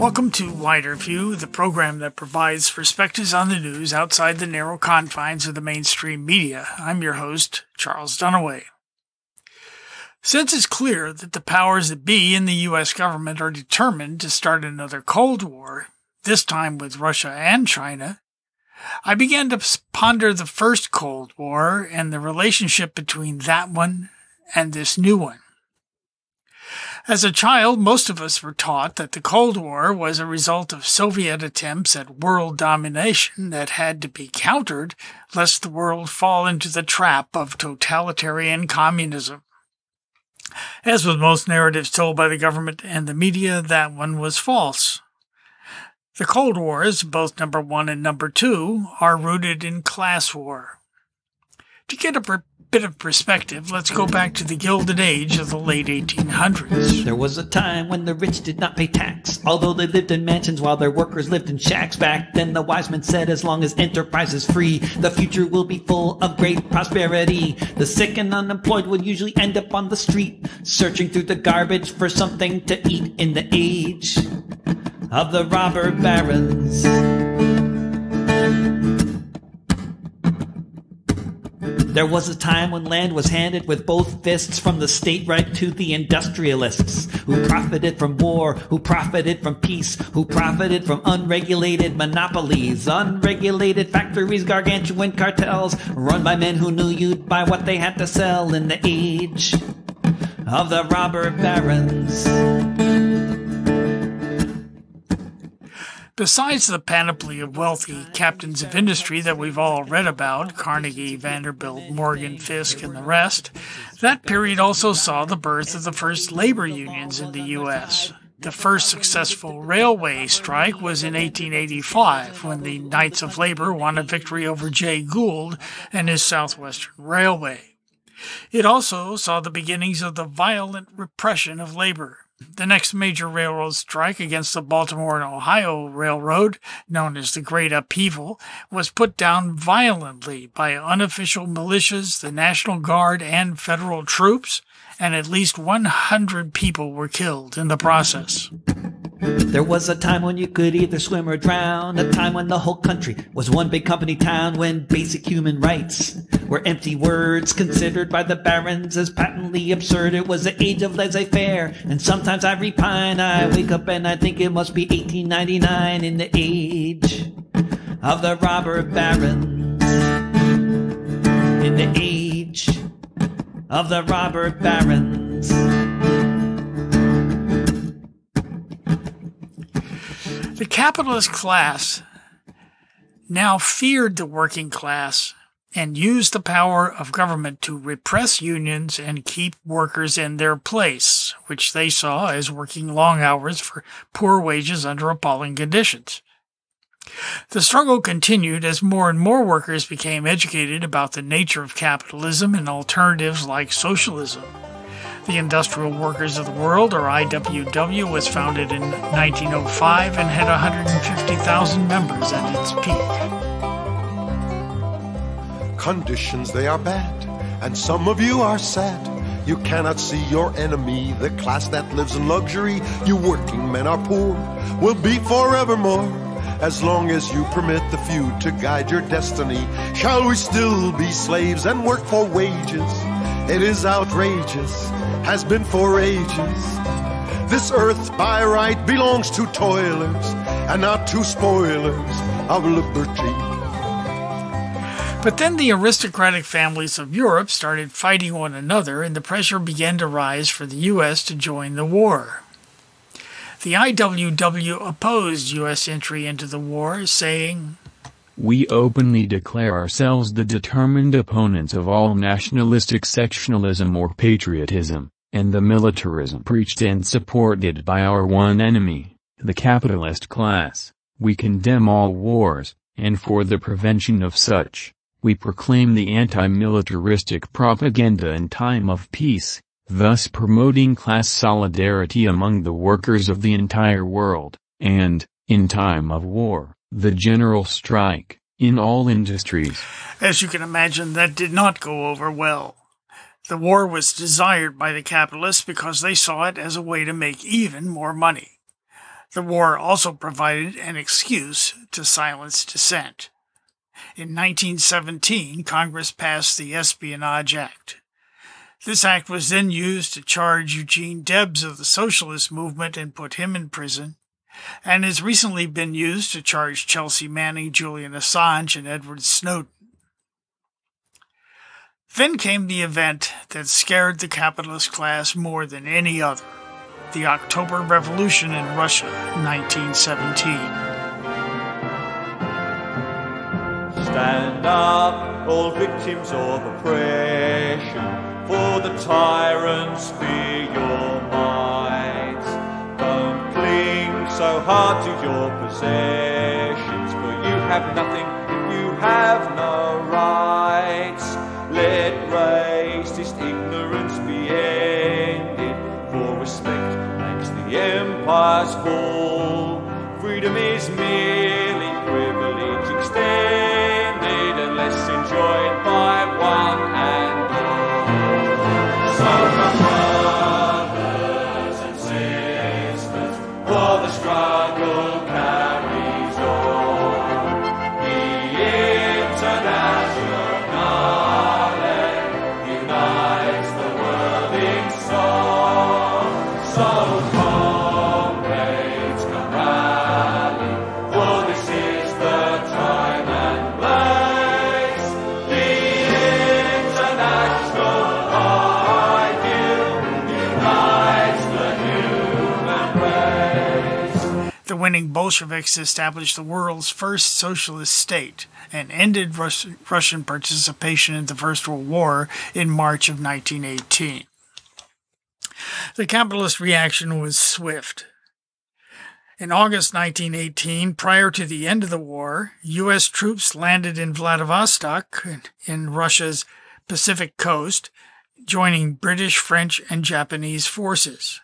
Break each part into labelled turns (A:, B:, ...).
A: Welcome to Wider View, the program that provides perspectives on the news outside the narrow confines of the mainstream media. I'm your host, Charles Dunaway. Since it's clear that the powers that be in the U.S. government are determined to start another Cold War, this time with Russia and China, I began to ponder the first Cold War and the relationship between that one and this new one. As a child, most of us were taught that the Cold War was a result of Soviet attempts at world domination that had to be countered lest the world fall into the trap of totalitarian communism. As with most narratives told by the government and the media, that one was false. The Cold Wars, both number 1 and number 2, are rooted in class war. To get a bit of perspective, let's go back to the Gilded Age of the late 1800s.
B: There was a time when the rich did not pay tax, although they lived in mansions while their workers lived in shacks. Back then the wise men said, as long as enterprise is free, the future will be full of great prosperity. The sick and unemployed would usually end up on the street, searching through the garbage for something to eat. In the age of the robber barons, there was a time when land was handed with both fists from the state right to the industrialists, who profited from war, who profited from peace, who profited from unregulated monopolies, unregulated factories, gargantuan cartels, run by men who knew you'd buy what they had to sell. In the age of the robber barons.
A: Besides the panoply of wealthy captains of industry that we've all read about, Carnegie, Vanderbilt, Morgan, Fisk, and the rest, that period also saw the birth of the first labor unions in the U.S. The first successful railway strike was in 1885, when the Knights of Labor won a victory over Jay Gould and his Southwestern Railway. It also saw the beginnings of the violent repression of labor. The next major railroad strike against the Baltimore and Ohio Railroad, known as the Great Upheaval, was put down violently by unofficial militias, the National Guard, and federal troops, and at least 100 people were killed in the process.
B: There was a time when you could either swim or drown, a time when the whole country was one big company town, when basic human rights were empty words considered by the barons as patently absurd. It was the age of laissez-faire, and sometimes I repine. I wake up and I think it must be 1899, in the age of the robber barons. In the age of the robber barons.
A: The capitalist class now feared the working class and used the power of government to repress unions and keep workers in their place, which they saw as working long hours for poor wages under appalling conditions. The struggle continued as more and more workers became educated about the nature of capitalism and alternatives like socialism. The Industrial Workers of the World, or IWW, was founded in 1905 and had 150,000 members at its peak.
C: Conditions, they are bad, and some of you are sad. You cannot see your enemy, the class that lives in luxury. You working men are poor, will be forevermore. As long as you permit the few to guide your destiny, shall we still be slaves and work for wages? It is outrageous, has been for ages. This earth by right belongs to toilers and not to spoilers of liberty.
A: But then the aristocratic families of Europe started fighting one another, and the pressure began to rise for the U.S. to join the war. The IWW opposed U.S. entry into the war, saying,
D: "We openly declare ourselves the determined opponents of all nationalistic sectionalism or patriotism, and the militarism preached and supported by our one enemy, the capitalist class. We condemn all wars, and for the prevention of such, we proclaim the anti-militaristic propaganda in time of peace, thus promoting class solidarity among the workers of the entire world, and, in time of war, the general strike, in all industries."
A: As you can imagine, that did not go over well. The war was desired by the capitalists because they saw it as a way to make even more money. The war also provided an excuse to silence dissent. In 1917, Congress passed the Espionage Act. This act was then used to charge Eugene Debs of the socialist movement and put him in prison, and has recently been used to charge Chelsea Manning, Julian Assange, and Edward Snowden. Then came the event that scared the capitalist class more than any other, the October Revolution in Russia, 1917.
E: Stand up, all victims of oppression, for the tyrants fear your might. Don't cling so hard to your possessions, for you have nothing if you have no rights. Let racist ignorance be ended, for respect makes the empires fall. Freedom is merely privilege extended, unless enjoyed by one and all. So come brothers and sisters, for the struggle carries on. The Internationale unites the world in song. So comrades, come rally, for this is the time and place. The international ideal unites the human race.
A: The winning Bolsheviks established the world's first socialist state and ended Russian participation in the First World War in March of 1918. The capitalist reaction was swift. In August 1918, prior to the end of the war, U.S. troops landed in Vladivostok in Russia's Pacific coast, joining British, French, and Japanese forces.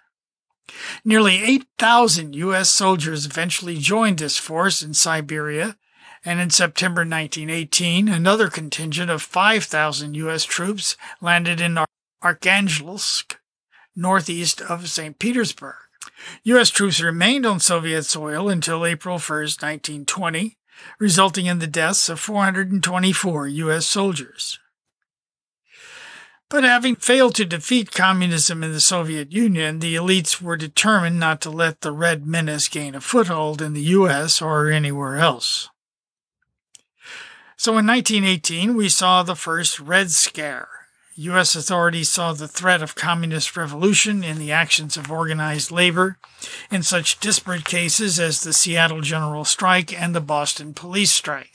A: Nearly 8,000 U.S. soldiers eventually joined this force in Siberia, and in September 1918, another contingent of 5,000 U.S. troops landed in Arkhangelsk, northeast of St. Petersburg. U.S. troops remained on Soviet soil until April 1, 1920, resulting in the deaths of 424 U.S. soldiers. But having failed to defeat communism in the Soviet Union, the elites were determined not to let the Red Menace gain a foothold in the U.S. or anywhere else. So in 1918, we saw the first Red Scare. U.S. authorities saw the threat of communist revolution in the actions of organized labor in such disparate cases as the Seattle General Strike and the Boston Police Strike.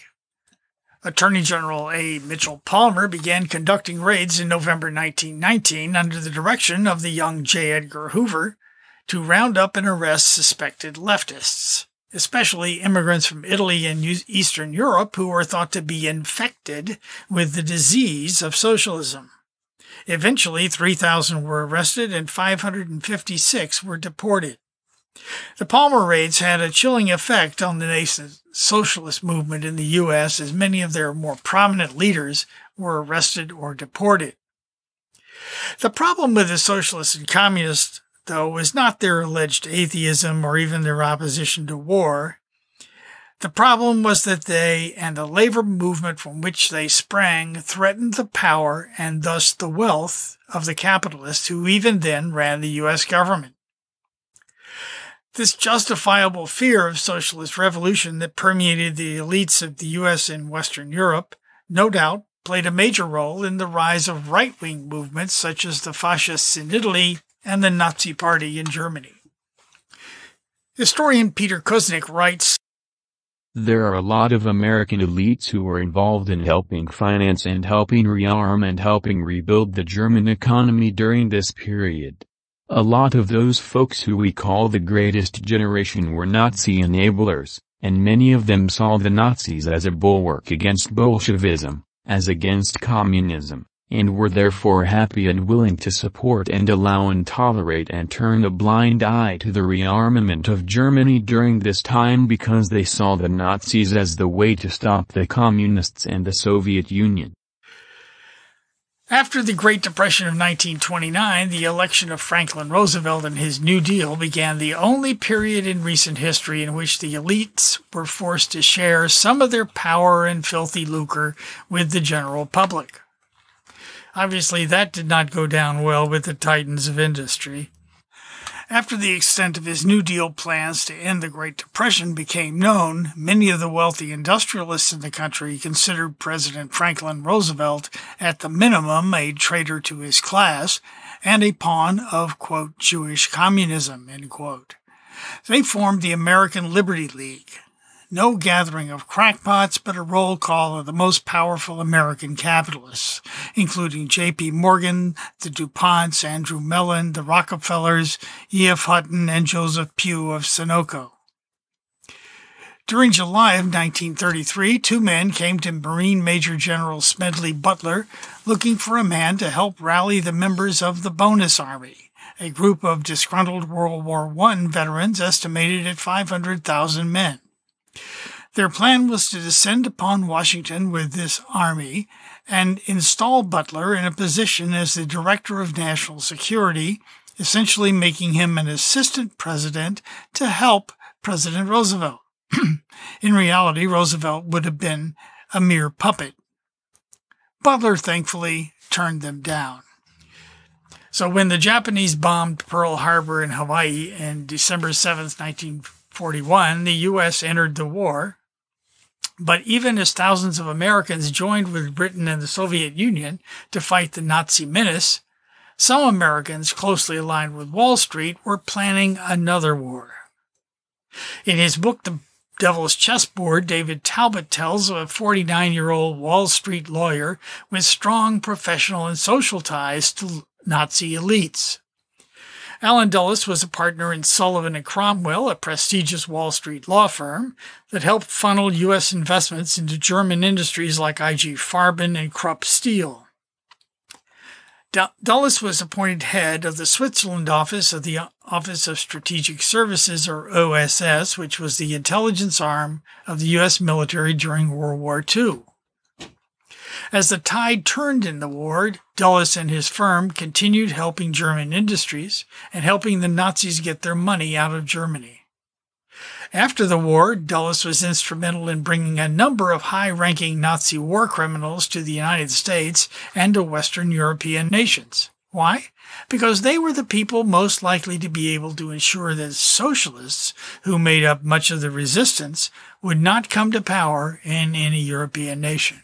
A: Attorney General A. Mitchell Palmer began conducting raids in November 1919 under the direction of the young J. Edgar Hoover to round up and arrest suspected leftists, especially immigrants from Italy and Eastern Europe who were thought to be infected with the disease of socialism. Eventually, 3,000 were arrested and 556 were deported. The Palmer raids had a chilling effect on the nascent socialist movement in the U.S., as many of their more prominent leaders were arrested or deported. The problem with the socialists and communists, though, was not their alleged atheism or even their opposition to war. The problem was that they and the labor movement from which they sprang threatened the power and thus the wealth of the capitalists who even then ran the U.S. government. This justifiable fear of socialist revolution that permeated the elites of the U.S. and Western Europe, no doubt, played a major role in the rise of right-wing movements such as the fascists in Italy and the Nazi Party in Germany. Historian Peter Kuznick writes,
D: "There are a lot of American elites who were involved in helping finance and helping rearm and helping rebuild the German economy during this period. A lot of those folks who we call the greatest generation were Nazi enablers, and many of them saw the Nazis as a bulwark against Bolshevism, as against communism, and were therefore happy and willing to support and allow and tolerate and turn a blind eye to the rearmament of Germany during this time because they saw the Nazis as the way to stop the communists and the Soviet Union."
A: After the Great Depression of 1929, the election of Franklin Roosevelt and his New Deal began the only period in recent history in which the elites were forced to share some of their power and filthy lucre with the general public. Obviously, that did not go down well with the titans of industry. After the extent of his New Deal plans to end the Great Depression became known, many of the wealthy industrialists in the country considered President Franklin Roosevelt at the minimum a traitor to his class and a pawn of, quote, Jewish communism, end quote. They formed the American Liberty League. No gathering of crackpots, but a roll call of the most powerful American capitalists, including J.P. Morgan, the DuPonts, Andrew Mellon, the Rockefellers, E.F. Hutton, and Joseph Pugh of Sunoco. During July of 1933, two men came to Marine Major General Smedley Butler looking for a man to help rally the members of the Bonus Army, a group of disgruntled World War I veterans estimated at 500,000 men. Their plan was to descend upon Washington with this army and install Butler in a position as the Director of National Security, essentially making him an assistant president to help President Roosevelt. In reality, Roosevelt would have been a mere puppet. Butler thankfully turned them down. So when the Japanese bombed Pearl Harbor in Hawaii on December 7th, 1941, the U.S. entered the war. But even as thousands of Americans joined with Britain and the Soviet Union to fight the Nazi menace, some Americans closely aligned with Wall Street were planning another war. In his book, The Devil's Chessboard, David Talbot tells of a 49-year-old Wall Street lawyer with strong professional and social ties to Nazi elites. Allen Dulles was a partner in Sullivan & Cromwell, a prestigious Wall Street law firm that helped funnel U.S. investments into German industries like I.G. Farben and Krupp Steel. Dulles was appointed head of the Switzerland office of the Office of Strategic Services, or OSS, which was the intelligence arm of the U.S. military during World War II. As the tide turned in the war, Dulles and his firm continued helping German industries and helping the Nazis get their money out of Germany. After the war, Dulles was instrumental in bringing a number of high-ranking Nazi war criminals to the United States and to Western European nations. Why? Because they were the people most likely to be able to ensure that socialists, who made up much of the resistance, would not come to power in any European nation.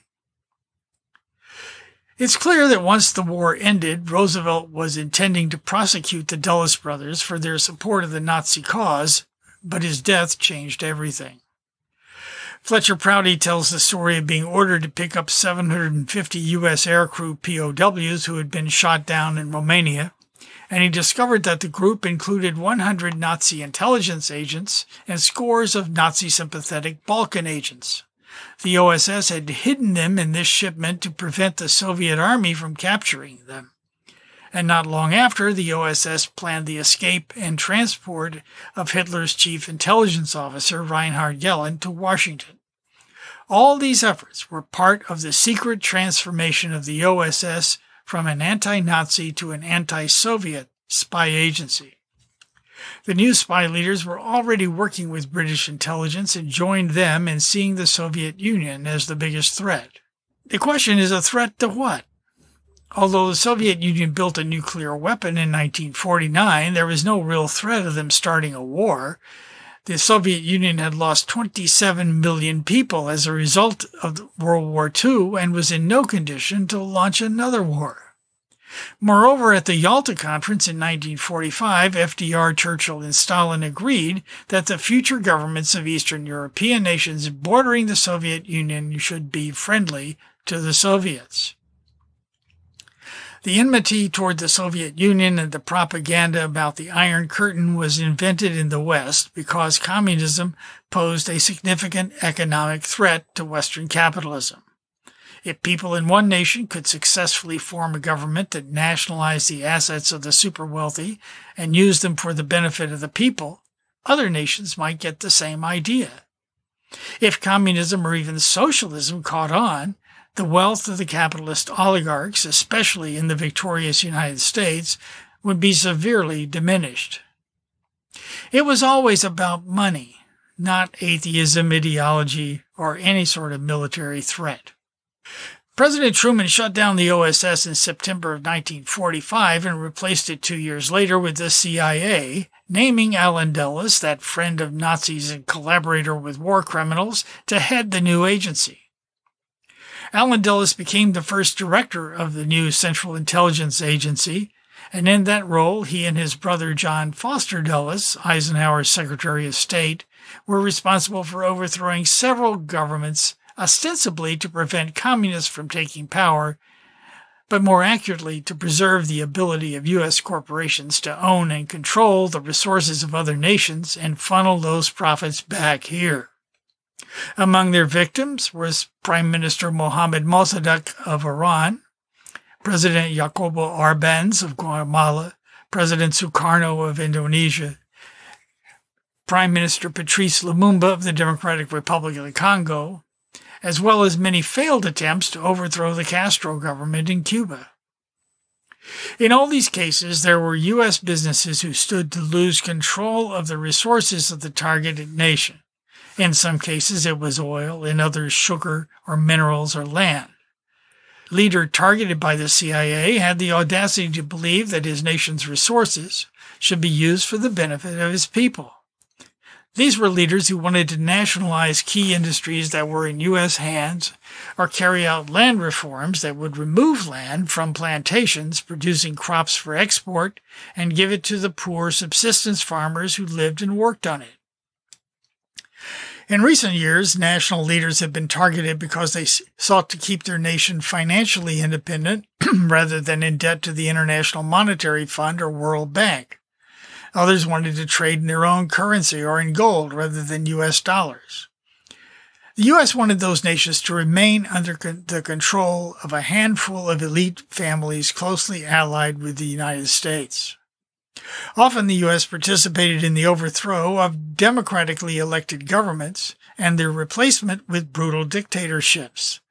A: It's clear that once the war ended, Roosevelt was intending to prosecute the Dulles brothers for their support of the Nazi cause, but his death changed everything. Fletcher Prouty tells the story of being ordered to pick up 750 U.S. aircrew POWs who had been shot down in Romania, and he discovered that the group included 100 Nazi intelligence agents and scores of Nazi-sympathetic Balkan agents. The OSS had hidden them in this shipment to prevent the Soviet army from capturing them. And not long after, the OSS planned the escape and transport of Hitler's chief intelligence officer, Reinhard Gehlen, to Washington. All these efforts were part of the secret transformation of the OSS from an anti-Nazi to an anti-Soviet spy agency. The new spy leaders were already working with British intelligence and joined them in seeing the Soviet Union as the biggest threat. The question is, a threat to what? Although the Soviet Union built a nuclear weapon in 1949, there was no real threat of them starting a war. The Soviet Union had lost 27 million people as a result of World War II and was in no condition to launch another war. Moreover, at the Yalta Conference in 1945, FDR, Churchill, and Stalin agreed that the future governments of Eastern European nations bordering the Soviet Union should be friendly to the Soviets. The enmity toward the Soviet Union and the propaganda about the Iron Curtain was invented in the West because communism posed a significant economic threat to Western capitalism. If people in one nation could successfully form a government that nationalized the assets of the super-wealthy and used them for the benefit of the people, other nations might get the same idea. If communism or even socialism caught on, the wealth of the capitalist oligarchs, especially in the victorious United States, would be severely diminished. It was always about money, not atheism, ideology, or any sort of military threat. President Truman shut down the OSS in September of 1945 and replaced it 2 years later with the CIA, naming Allen Dulles, that friend of Nazis and collaborator with war criminals, to head the new agency. Allen Dulles became the first director of the new Central Intelligence Agency, and in that role he and his brother John Foster Dulles, Eisenhower's Secretary of State, were responsible for overthrowing several governments, ostensibly to prevent communists from taking power, but more accurately to preserve the ability of U.S. corporations to own and control the resources of other nations and funnel those profits back here. Among their victims was Prime Minister Mohammad Mossadegh of Iran, President Jacobo Arbenz of Guatemala, President Sukarno of Indonesia, Prime Minister Patrice Lumumba of the Democratic Republic of the Congo, as well as many failed attempts to overthrow the Castro government in Cuba. In all these cases, there were U.S. businesses who stood to lose control of the resources of the targeted nation. In some cases, it was oil, in others, sugar or minerals or land. Leader targeted by the CIA had the audacity to believe that his nation's resources should be used for the benefit of his people. These were leaders who wanted to nationalize key industries that were in U.S. hands or carry out land reforms that would remove land from plantations producing crops for export and give it to the poor subsistence farmers who lived and worked on it. In recent years, national leaders have been targeted because they sought to keep their nation financially independent rather than in debt to the International Monetary Fund or World Bank. Others wanted to trade in their own currency or in gold rather than U.S. dollars. The U.S. wanted those nations to remain under the control of a handful of elite families closely allied with the United States. Often the U.S. participated in the overthrow of democratically elected governments and their replacement with brutal dictatorships.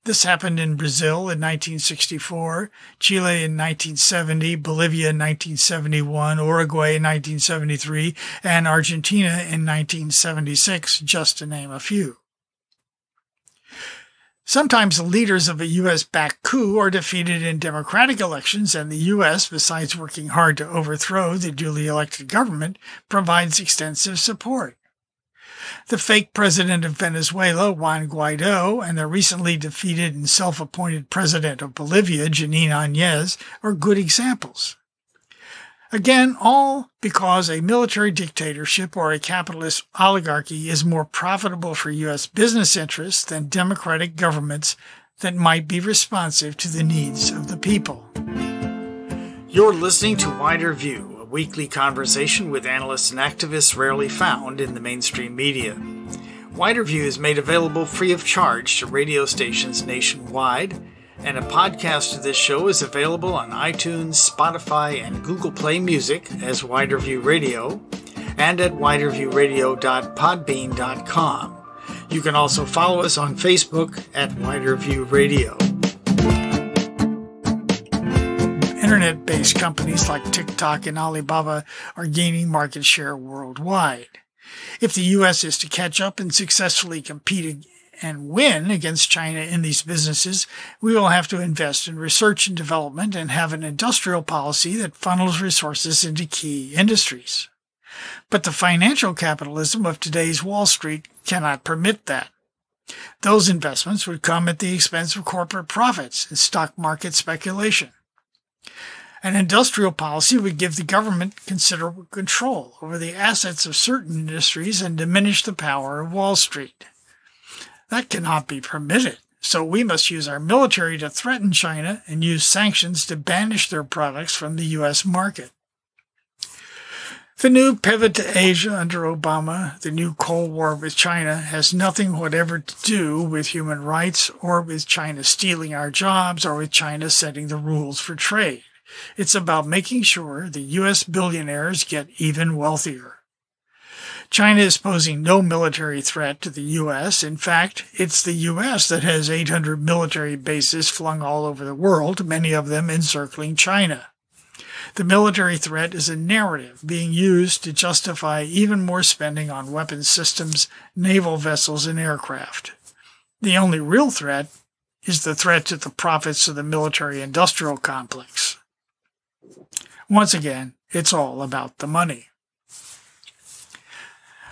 A: This happened in Brazil in 1964, Chile in 1970, Bolivia in 1971, Uruguay in 1973, and Argentina in 1976, just to name a few. Sometimes the leaders of a U.S.-backed coup are defeated in democratic elections, and the U.S., besides working hard to overthrow the duly elected government, provides extensive support. The fake president of Venezuela, Juan Guaido, and the recently defeated and self-appointed president of Bolivia, Janine Áñez, are good examples. Again, all because a military dictatorship or a capitalist oligarchy is more profitable for U.S. business interests than democratic governments that might be responsive to the needs of the people. You're listening to Wider View, a weekly conversation with analysts and activists rarely found in the mainstream media. Wider View is made available free of charge to radio stations nationwide, and a podcast of this show is available on iTunes, Spotify, and Google Play Music as Wider View Radio, and at widerviewradio.podbean.com. You can also follow us on Facebook at Wider View Radio. Internet-based companies like TikTok and Alibaba are gaining market share worldwide. If the U.S. is to catch up and successfully compete and win against China in these businesses, we will have to invest in research and development and have an industrial policy that funnels resources into key industries. But the financial capitalism of today's Wall Street cannot permit that. Those investments would come at the expense of corporate profits and stock market speculation. An industrial policy would give the government considerable control over the assets of certain industries and diminish the power of Wall Street. That cannot be permitted, so we must use our military to threaten China and use sanctions to banish their products from the U.S. market. The new pivot to Asia under Obama, the new Cold War with China, has nothing whatever to do with human rights or with China stealing our jobs or with China setting the rules for trade. It's about making sure the U.S. billionaires get even wealthier. China is posing no military threat to the U.S. In fact, it's the U.S. that has 800 military bases flung all over the world, many of them encircling China. The military threat is a narrative being used to justify even more spending on weapons systems, naval vessels, and aircraft. The only real threat is the threat to the profits of the military-industrial complex. Once again, it's all about the money.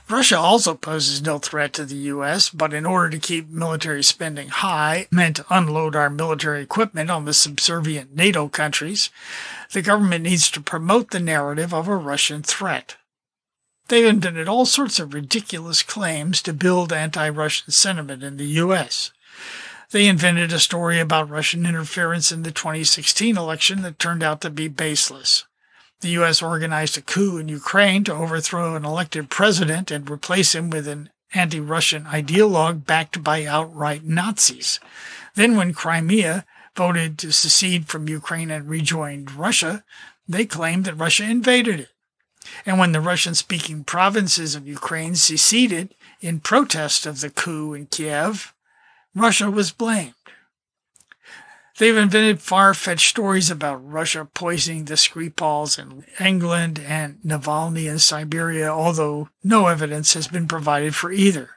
A: Russia also poses no threat to the U.S., but in order to keep military spending high and to unload our military equipment on the subservient NATO countries, the government needs to promote the narrative of a Russian threat. They've invented all sorts of ridiculous claims to build anti-Russian sentiment in the U.S. They invented a story about Russian interference in the 2016 election that turned out to be baseless. The U.S. organized a coup in Ukraine to overthrow an elected president and replace him with an anti-Russian ideologue backed by outright Nazis. Then when Crimea voted to secede from Ukraine and rejoined Russia, they claimed that Russia invaded it. And when the Russian-speaking provinces of Ukraine seceded in protest of the coup in Kiev, Russia was blamed. They've invented far-fetched stories about Russia poisoning the Skripals in England and Navalny in Siberia, although no evidence has been provided for either.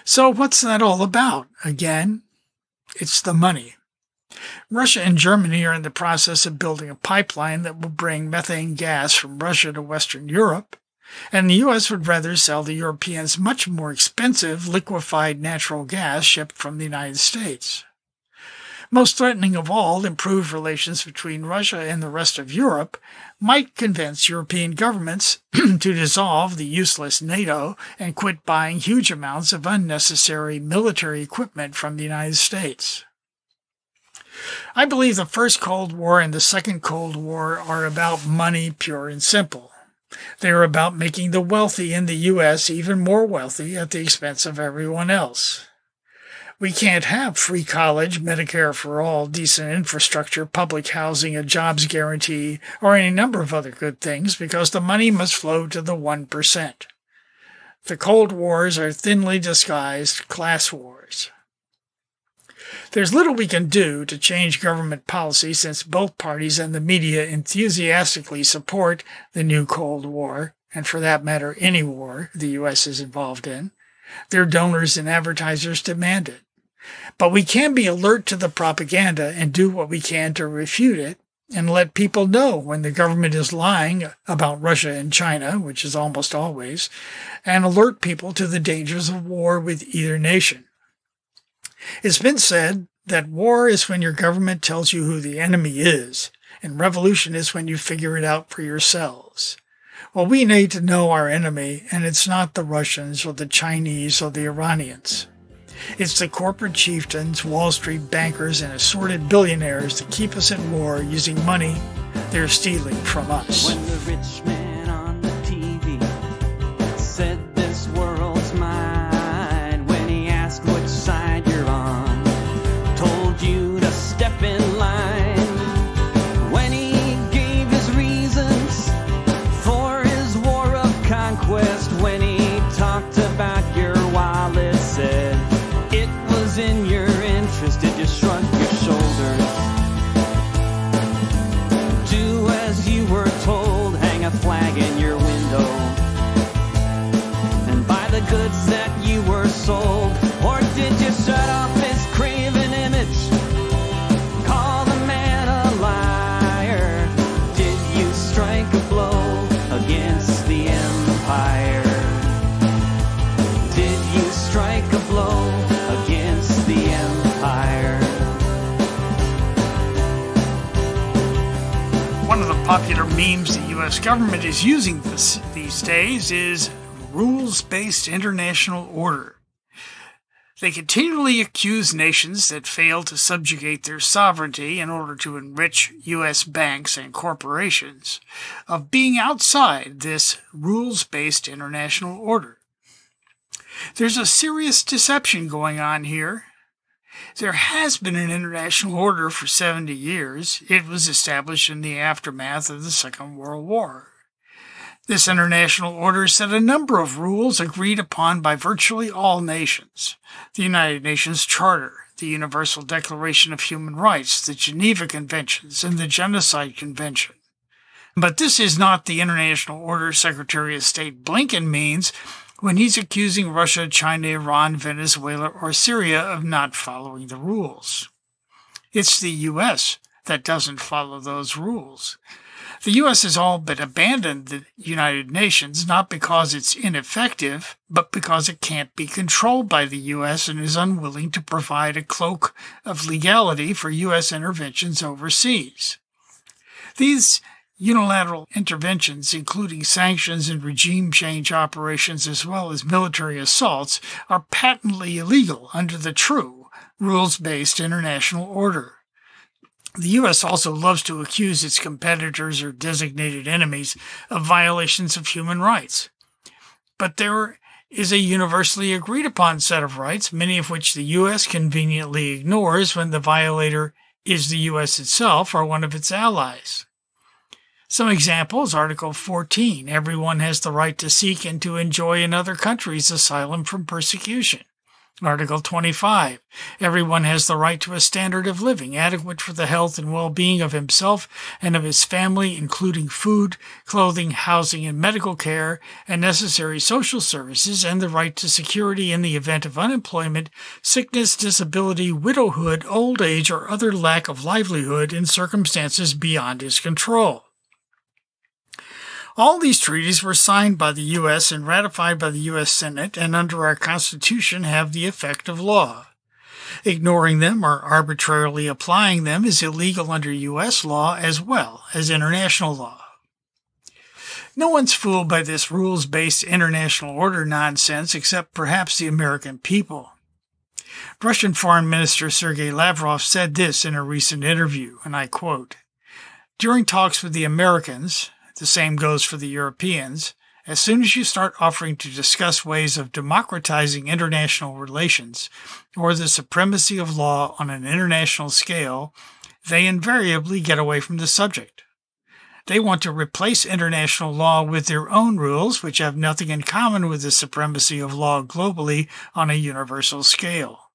A: So what's that all about? Again, it's the money. Russia and Germany are in the process of building a pipeline that will bring methane gas from Russia to Western Europe, and the U.S. would rather sell the Europeans much more expensive liquefied natural gas shipped from the United States. Most threatening of all, improved relations between Russia and the rest of Europe might convince European governments to dissolve the useless NATO and quit buying huge amounts of unnecessary military equipment from the United States. I believe the First Cold War and the Second Cold War are about money, pure and simple. They are about making the wealthy in the U.S. even more wealthy at the expense of everyone else. We can't have free college, Medicare for all, decent infrastructure, public housing, a jobs guarantee, or any number of other good things because the money must flow to the 1%. The Cold Wars are thinly disguised class wars. There's little we can do to change government policy since both parties and the media enthusiastically support the new Cold War, and for that matter, any war the U.S. is involved in. Their donors and advertisers demand it. But we can be alert to the propaganda and do what we can to refute it and let people know when the government is lying about Russia and China, which is almost always, and alert people to the dangers of war with either nation. It's been said that war is when your government tells you who the enemy is, and revolution is when you figure it out for yourselves. Well, we need to know our enemy, and it's not the Russians or the Chinese or the Iranians. It's the corporate chieftains, Wall Street bankers, and assorted billionaires that keep us at war using money they're stealing from us.
B: When the rich man on the TV said this world's mine, when he asked which side you're on, told you to step in line, when he gave his reasons for his war of conquest, when he talked about your wallet, said in your interest, did you shrug your shoulders? Do as you were told, hang a flag in your window, and buy the goods that you were sold? Or did you shut off his craven image, call the man a liar? Did you strike a blow against the empire? Did you strike a blow against the empire?
A: One of the popular memes the U.S. government is using these days is rules-based international order. They continually accuse nations that fail to subjugate their sovereignty in order to enrich U.S. banks and corporations of being outside this rules-based international order. There's a serious deception going on here. There has been an international order for 70 years. It was established in the aftermath of the Second World War. This international order set a number of rules agreed upon by virtually all nations: the United Nations Charter, the Universal Declaration of Human Rights, the Geneva Conventions, and the Genocide Convention. But this is not the international order Secretary of State Blinken means when he's accusing Russia, China, Iran, Venezuela, or Syria of not following the rules. It's the U.S. that doesn't follow those rules. The U.S. has all but abandoned the United Nations, not because it's ineffective, but because it can't be controlled by the U.S. and is unwilling to provide a cloak of legality for U.S. interventions overseas. These unilateral interventions, including sanctions and regime change operations as well as military assaults, are patently illegal under the true rules-based international order. The U.S. also loves to accuse its competitors or designated enemies of violations of human rights. But there is a universally agreed-upon set of rights, many of which the U.S. conveniently ignores when the violator is the U.S. itself or one of its allies. Some examples: Article 14, everyone has the right to seek and to enjoy in other countries asylum from persecution. Article 25, everyone has the right to a standard of living adequate for the health and well-being of himself and of his family, including food, clothing, housing, and medical care, and necessary social services, and the right to security in the event of unemployment, sickness, disability, widowhood, old age, or other lack of livelihood in circumstances beyond his control. All these treaties were signed by the U.S. and ratified by the U.S. Senate, and under our Constitution have the effect of law. Ignoring them or arbitrarily applying them is illegal under U.S. law as well as international law. No one's fooled by this rules-based international order nonsense except perhaps the American people. Russian Foreign Minister Sergei Lavrov said this in a recent interview, and I quote, "During talks with the Americans, the same goes for the Europeans, as soon as you start offering to discuss ways of democratizing international relations or the supremacy of law on an international scale, they invariably get away from the subject. They want to replace international law with their own rules, which have nothing in common with the supremacy of law globally on a universal scale.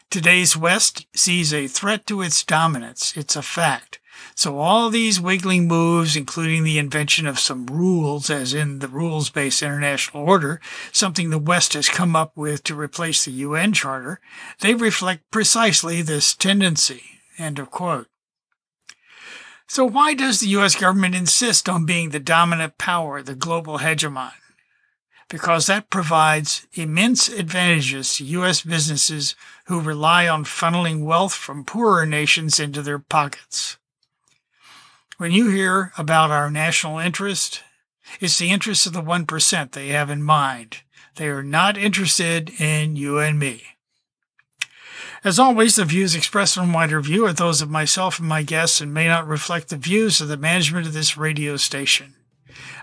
A: Today's West sees a threat to its dominance. It's a fact. So all these wiggling moves, including the invention of some rules, as in the rules-based international order, something the West has come up with to replace the UN Charter, they reflect precisely this tendency." End of quote. So why does the U.S. government insist on being the dominant power, the global hegemon? Because that provides immense advantages to U.S. businesses who rely on funneling wealth from poorer nations into their pockets. When you hear about our national interest, it's the interest of the 1% they have in mind. They are not interested in you and me. As always, the views expressed on Wider View are those of myself and my guests and may not reflect the views of the management of this radio station.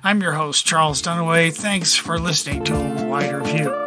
A: I'm your host, Charles Dunaway. Thanks for listening to Wider View.